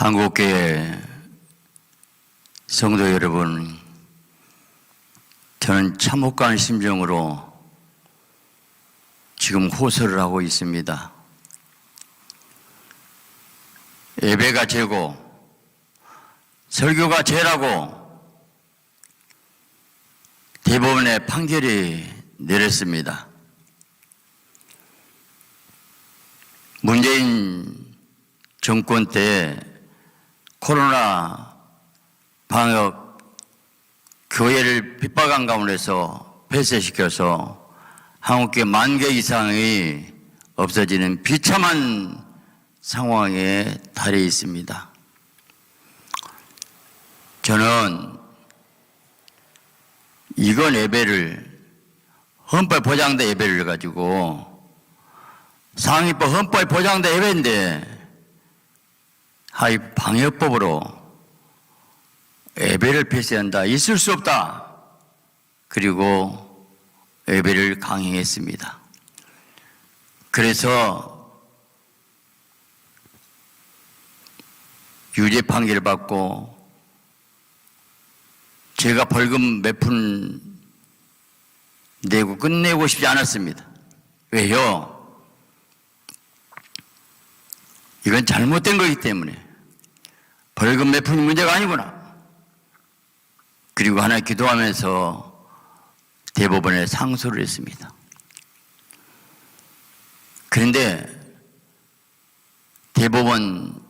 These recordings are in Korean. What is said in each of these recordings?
한국교회 성도 여러분, 저는 참혹한 심정으로 지금 호소를 하고 있습니다. 예배가 죄고 설교가 죄라고 대법원의 판결이 내렸습니다. 문재인 정권 때 코로나 방역 교회를 핍박한 가운데서 폐쇄시켜서 한국교회 10,000개 이상이 없어지는 비참한 상황에 달해 있습니다. 저는 이건 예배를 헌법 보장된 예배를 가지고 상위법 헌법에 보장된 예배인데 하이 방역법으로 예배를 폐쇄한다. 있을 수 없다. 그리고 예배를 강행했습니다. 그래서 유죄 판결을 받고 제가 벌금 몇 푼 내고 끝내고 싶지 않았습니다. 왜요? 이건 잘못된 거기 때문에 벌금 몇 푼이 문제가 아니구나. 그리고 하나 기도하면서 대법원에 상소를 했습니다. 그런데 대법원장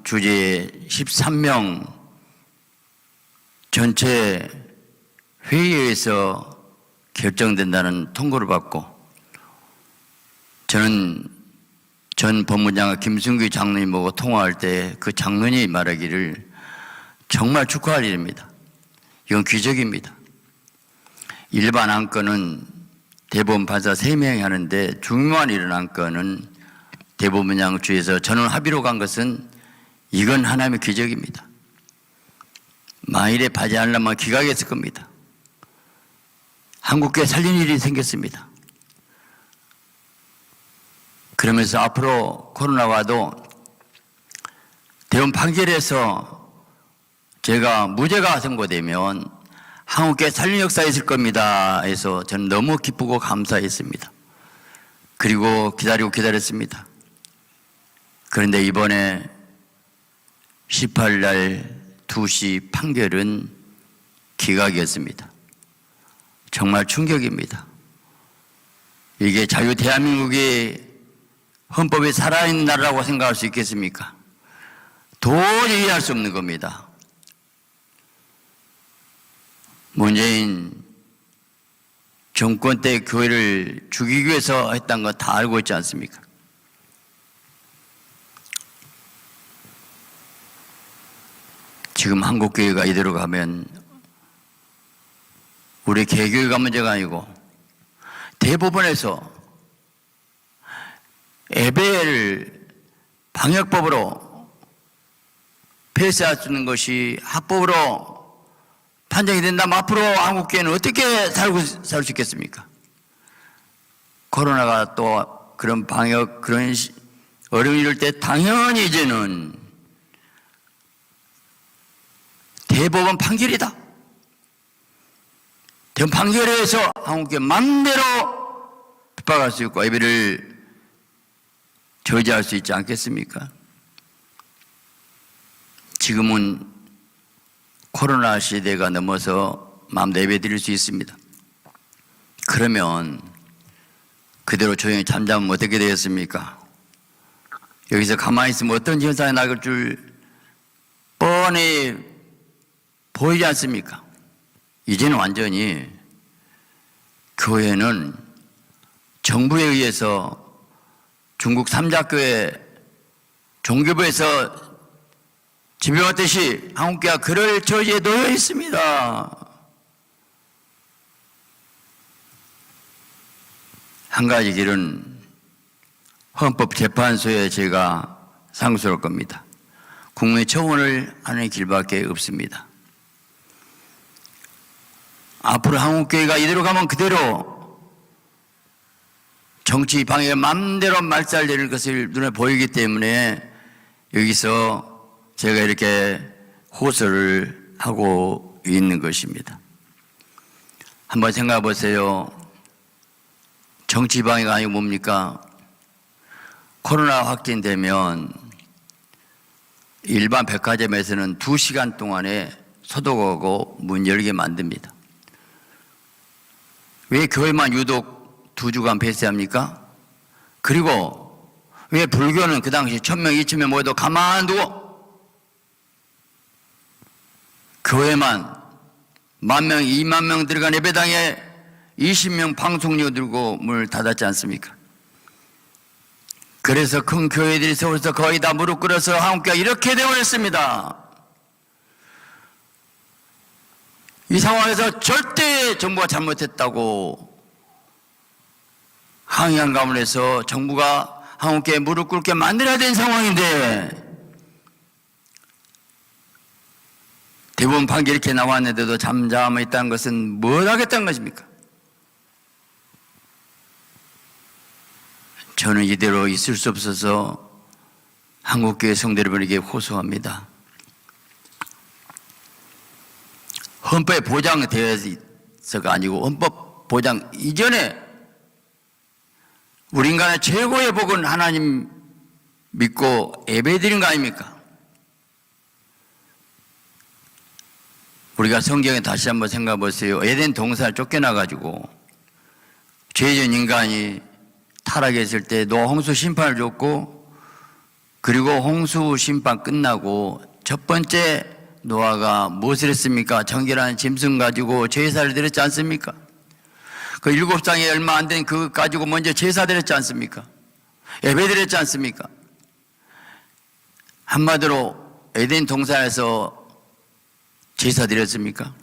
주재 13명 전체 회의에서 결정된다는 통보를 받고 저는 전 법무장관 김승규 장로님 보고 통화할 때 그 장로님이 말하기를 정말 축하할 일입니다. 이건 기적입니다. 일반 안건은 대법원 판사 3명이 하는데 중요한 이런 안건은 대법원장 주에서 저는 합의로 간 것은 이건 하나님의 기적입니다. 만일에 발의하려면 기각했을 겁니다. 한국교회 살린 일이 생겼습니다. 그러면서 앞으로 코로나와도 대법원 판결에서 제가 무죄가 선고되면 한국교회 살린 역사에 있을 겁니다 해서 저는 너무 기쁘고 감사했습니다. 그리고 기다렸습니다. 그런데 이번에 18날 2시 판결은 기각이었습니다. 정말 충격입니다. 이게 자유 대한민국이 헌법이 살아있는 나라라고 생각할 수 있겠습니까? 도저히 이해할 수 없는 겁니다. 문재인 정권 때 교회를 죽이기 위해서 했던 거 다 알고 있지 않습니까? 지금 한국교회가 이대로 가면 우리 개교회가 문제가 아니고 대법원에서 예배를 방역법으로 폐쇄할 수 있는 것이 합법으로 판정이 된다면 앞으로 한국교회는 어떻게 살 수 있겠습니까? 코로나가 또 그런 방역 그런 어려움이 이럴 때 당연히 이제는 대법원 판결이다. 대법원 판결에 의해서 한국교회 맘대로 핍박할 수 있고 예배를 저지할 수 있지 않겠습니까? 지금은 코로나 시대가 넘어서 마음대로 예배 드릴 수 있습니다. 그러면 그대로 조용히 잠자면 어떻게 되겠습니까? 여기서 가만히 있으면 어떤 현상이 나올 줄 뻔히 보이지 않습니까? 이제는 완전히 교회는 정부에 의해서 중국 삼자교회 종교부에서 지배받듯이 한국교회가 그럴 처지에 놓여 있습니다. 한 가지 길은 헌법재판소에 제가 상소할 겁니다. 국민 청원을 하는 길밖에 없습니다. 앞으로 한국교회가 이대로 가면 그대로 정치 방해가 마음대로 말살되는 것을 눈에 보이기 때문에 여기서 제가 이렇게 호소를 하고 있는 것입니다. 한번 생각해 보세요. 정치 방해가 아니고 뭡니까? 코로나 확진되면 일반 백화점에서는 2시간 동안에 소독하고 문 열게 만듭니다. 왜 교회만 유독 2주간 폐쇄합니까? 그리고 왜 불교는 그 당시 1000명, 2000명 모여도 가만두고 교회만 10,000명, 20,000명 들어간 예배당에 20명 방송료 들고 문을 닫았지 않습니까? 그래서 큰 교회들이 서울에서 거의 다 무릎 꿇어서 한국교회가 이렇게 되어버렸습니다. 이 상황에서 절대 정부가 잘못했다고 항의한 가문에서 정부가 한국교회 무릎 꿇게 만들어야 되는 상황인데 대법원 판결이 이렇게 나왔는데도 잠잠했다는 것은 뭘 하겠다는 것입니까? 저는 이대로 있을 수 없어서 한국교회 성도 여러분에게 호소합니다. 헌법에 보장되어 있어가 아니고 헌법 보장 이전에 우리 인간의 최고의 복은 하나님 믿고 예배드린 거 아닙니까? 우리가 성경에 다시 한번 생각해 보세요. 에덴 동산을 쫓겨나가지고 죄진 인간이 타락했을 때 노아 홍수 심판을 줬고 그리고 홍수 심판 끝나고 첫 번째 노아가 무엇을 했습니까? 정결한 짐승 가지고 제사를 드렸지 않습니까? 그 7장에 얼마 안 된 그것 가지고 먼저 제사 드렸지 않습니까? 예배 드렸지 않습니까? 한마디로 에덴 동산에서 제사 드렸습니까?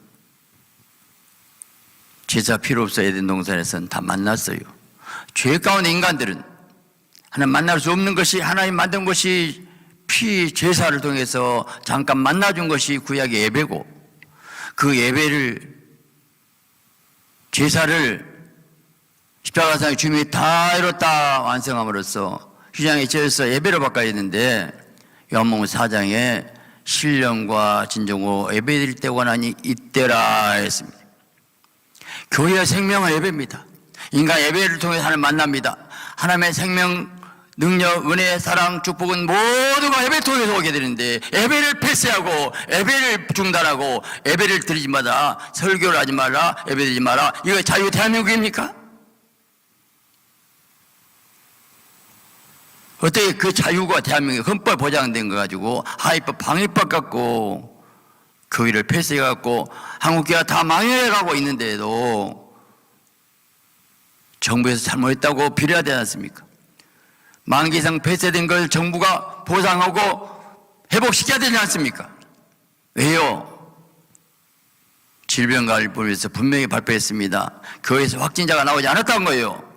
제사 필요 없어. 에덴 동산에서는 다 만났어요. 죄 가운데 인간들은 하나님 만날 수 없는 것이 하나님 만든 것이 피 제사를 통해서 잠깐 만나준 것이 구약의 예배고 그 예배를 제사를 십자가상의 주님이 다 이뤘다 완성함으로써 휘장에 찢어서 예배로 바꿔야 했는데 요한복음 4장에 신령과 진정으로 예배드릴 때 원하니 이때라 했습니다. 교회의 생명은 예배입니다. 인간 예배를 통해 하나님 만납니다. 하나님의 생명, 능력, 은혜, 사랑, 축복은 모두가 예배를 통해서 오게 되는데 예배를 폐쇄하고 예배를 중단하고 예배를 드리지 마라, 설교를 하지 마라, 예배 드리지 마라. 이거 자유 대한민국입니까? 어떻게 그 자유가 대한민국에 헌법 보장된 거 가지고 하위법, 방위법 갖고 교회를 폐쇄해 갖고 한국교회가 다 망해가고 있는데도 정부에서 잘못했다고 비려야 되지 않습니까? 만기 이상 폐쇄된 걸 정부가 보상하고 회복시켜야 되지 않습니까? 왜요? 질병관리법에서 분명히 발표했습니다. 교회에서 확진자가 나오지 않았다는 거예요.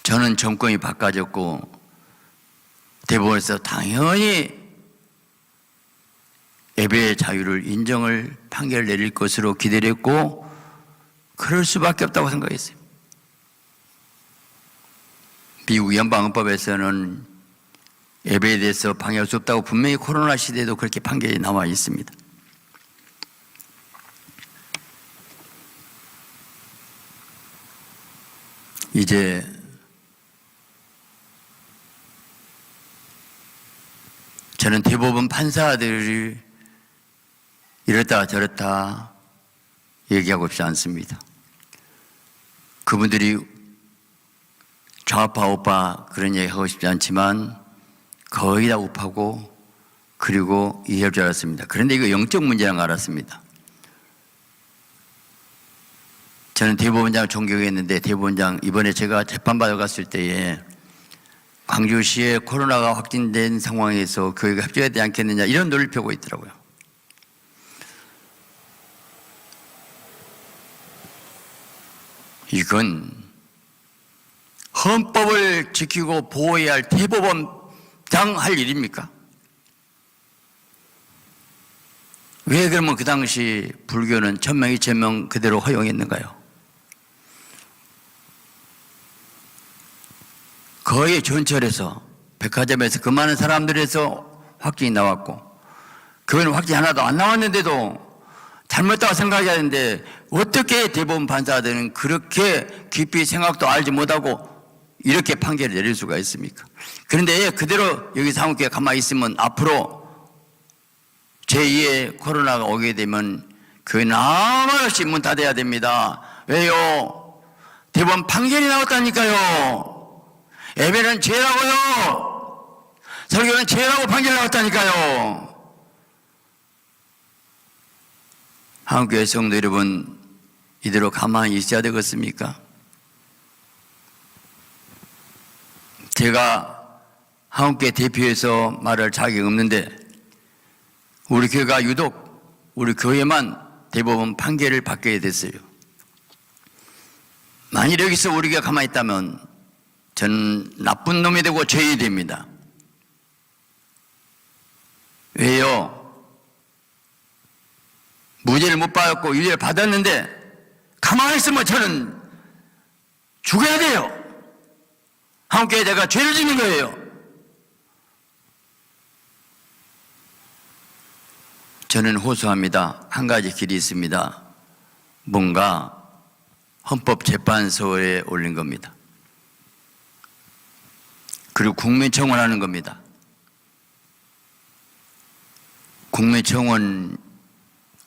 저는 정권이 바꿔졌고 대법원에서 당연히 예배의 자유를 인정을 판결을 내릴 것으로 기대를 했고 그럴 수밖에 없다고 생각했어요. 미국 연방헌법에서는 예배에 대해서 방해할 수 없다고 분명히 코로나 시대에도 그렇게 판결이 나와 있습니다. 이제 저는 대법원 판사들이 이렇다 저렇다 얘기하고 싶지 않습니다. 그분들이 좌파 우파 그런 얘기 하고 싶지 않지만 거의 다 우파고 그리고 이해할 줄 알았습니다. 그런데 이거 영적 문제라는 걸 알았습니다. 저는 대법원장을 존경했는데 대법원장 이번에 제가 재판받아 갔을 때에 광주시에 코로나가 확진된 상황에서 교회가 협조해야 되지 않겠느냐 이런 논리를 펴고 있더라고요. 이건 헌법을 지키고 보호해야 할 대법원장 할 일입니까? 왜 그러면 그 당시 불교는 1000명, 2000명 그대로 허용했는가요? 거의 전철에서 백화점에서 그 많은 사람들에서 확진이 나왔고 그건 확진이 하나도 안 나왔는데도 잘못했다고 생각하는데 어떻게 대법원 판사들은 그렇게 깊이 생각도 알지 못하고 이렇게 판결을 내릴 수가 있습니까? 그런데 그대로 여기 사무국에 가만히 있으면 앞으로 제2의 코로나가 오게 되면 그건 아무나 문 닫아야 됩니다. 왜요? 대법원 판결이 나왔다니까요. 예배는 죄라고요. 설교는 죄라고 판결 나왔다니까요. 한국교회 성도 여러분, 이대로 가만히 있어야 되겠습니까? 제가 한국교회 대표해서 말할 자격이 없는데 우리 교회가 유독 우리 교회만 대법원 판결을 받게 됐어요. 만일 여기서 우리가 가만히 있다면 저는 나쁜 놈이 되고 죄인이 됩니다. 왜요? 무죄를 못 받았고 유죄를 받았는데 가만히 있으면 저는 죽어야 돼요. 한국교회에 내가 죄를 짓는 거예요. 저는 호소합니다. 한 가지 길이 있습니다. 뭔가 헌법재판소에 올린 겁니다. 그리고 국민청원하는 겁니다. 국민청원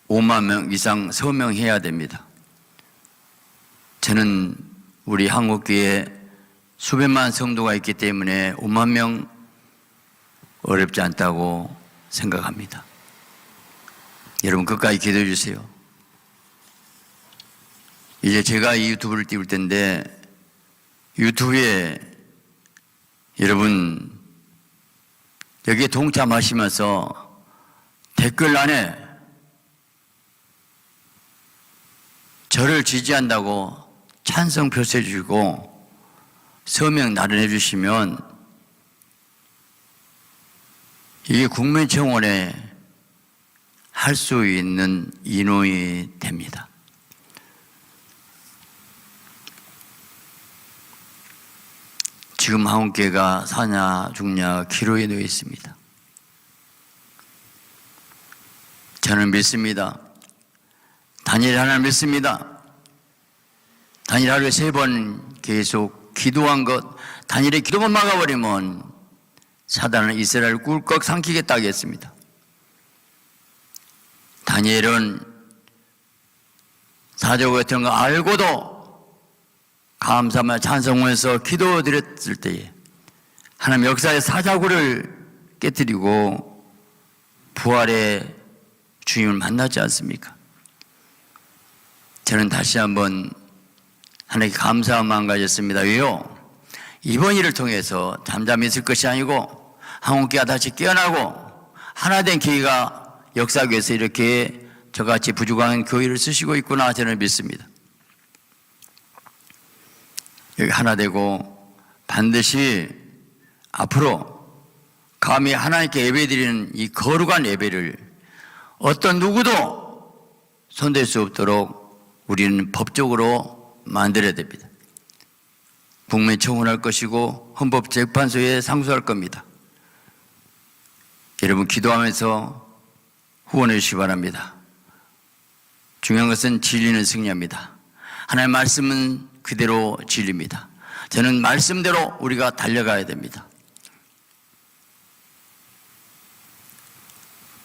5만 명 이상 서명해야 됩니다. 저는 우리 한국교회에 수백만 성도가 있기 때문에 5만 명 어렵지 않다고 생각합니다. 여러분 끝까지 기도해 주세요. 이제 제가 이 유튜브를 띄울 텐데 유튜브에 여러분 여기에 동참하시면서 댓글란에 저를 지지한다고 찬성 표시해 주시고 서명 나눠해 주시면 이게 국민청원에 할 수 있는 인원이 됩니다. 지금 한국교회가 사냐 죽냐 기로에 놓여 있습니다. 저는 믿습니다. 다니엘 하나님 믿습니다. 다니엘 하루에 3번 계속 기도한 것, 다니엘의 기도만 막아버리면 사단은 이스라엘을 꿀꺽 삼키겠다 하겠습니다. 다니엘은 사조 같은 거 알고도 감사하며 찬송하면서 기도드렸을 때에 하나님 역사의 사자구를 깨뜨리고 부활의 주님을 만나지 않습니까? 저는 다시 한번 하나님께 감사한 마음 가졌습니다. 왜요? 이번 일을 통해서 잠잠히 있을 것이 아니고 한국교회가 다시 깨어나고 하나된 교회가 역사교회에서 이렇게 저같이 부족한 교회를 쓰시고 있구나 저는 믿습니다. 여기 하나 되고 반드시 앞으로 감히 하나님께 예배드리는 이 거룩한 예배를 어떤 누구도 손댈 수 없도록 우리는 법적으로 만들어야 됩니다. 국민청원할 것이고 헌법재판소에 상소할 겁니다. 여러분 기도하면서 후원해 주시기 바랍니다. 중요한 것은 진리는 승리합니다. 하나님의 말씀은 그대로 진리입니다. 저는 말씀대로 우리가 달려가야 됩니다.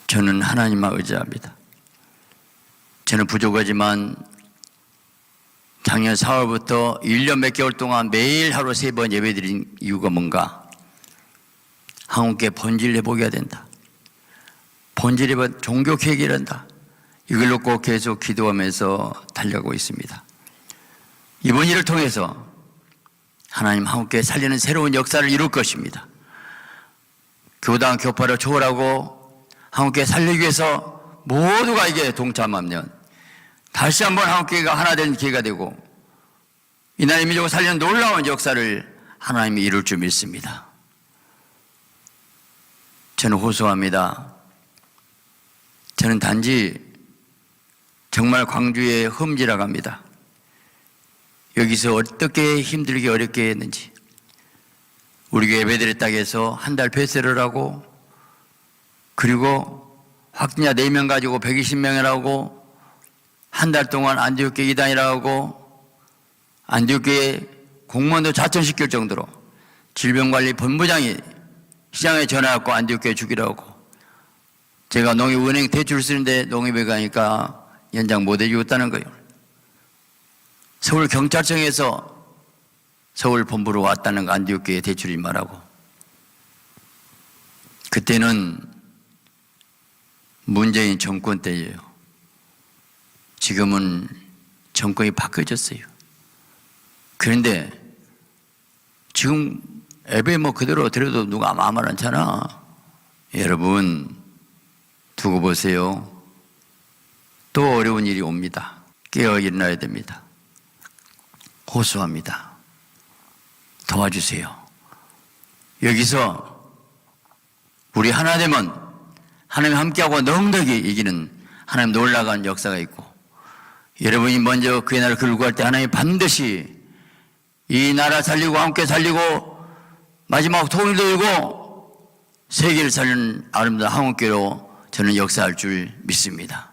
저는 하나님만 의지합니다. 저는 부족하지만 작년 4월부터 1년 몇 개월 동안 매일 하루 3번 예배드린 이유가 뭔가? 한국교회 본질회복해야 된다. 본질회복, 종교개혁해야 한다. 이걸 놓고 계속 기도하면서 달려가고 있습니다. 이번 일을 통해서 하나님 한국교회 살리는 새로운 역사를 이룰 것입니다. 교당 교파를 초월하고 한국교회 살리기 위해서 모두가 이게 동참하면 다시 한번 한국교회가 하나 된 기회가 되고 이 나라의 민족을 살리는 놀라운 역사를 하나님이 이룰 줄 믿습니다. 저는 호소합니다. 저는 단지 정말 광주의 흠지라고 합니다. 여기서 어떻게 힘들게 어렵게 했는지 우리 교회 예배드렸다고 해서 한 달 폐쇄를 하고, 그리고 확진자 4명 가지고 120명이라고 한 달 동안 안디옥교회 이단이라고 안디옥교회 공무원도 자천시킬 정도로 질병관리본부장이 시장에 전화하고 안디옥교회 죽이라고. 제가 농협은행 대출 쓰는데 농협에 가니까 연장 못 해주겠다는 거예요. 서울경찰청에서 서울 본부로 왔다는 거, 안디옥교회 대출이 말하고. 그때는 문재인 정권 때예요. 지금은 정권이 바뀌어졌어요. 그런데 지금 앱에 뭐 그대로 들어도 누가 아무 말 않잖아. 여러분 두고 보세요. 또 어려운 일이 옵니다. 깨어 일어나야 됩니다. 호소합니다. 도와주세요. 여기서 우리 하나 되면 하나님 함께하고 넉넉히 이기는 하나님 놀라운 역사가 있고, 여러분이 먼저 그의 나라를 끌고 갈 때 하나님이 반드시 이 나라 살리고 함께 살리고 마지막 통일되고 세계를 살리는 아름다운 한국교회로 저는 역사할 줄 믿습니다.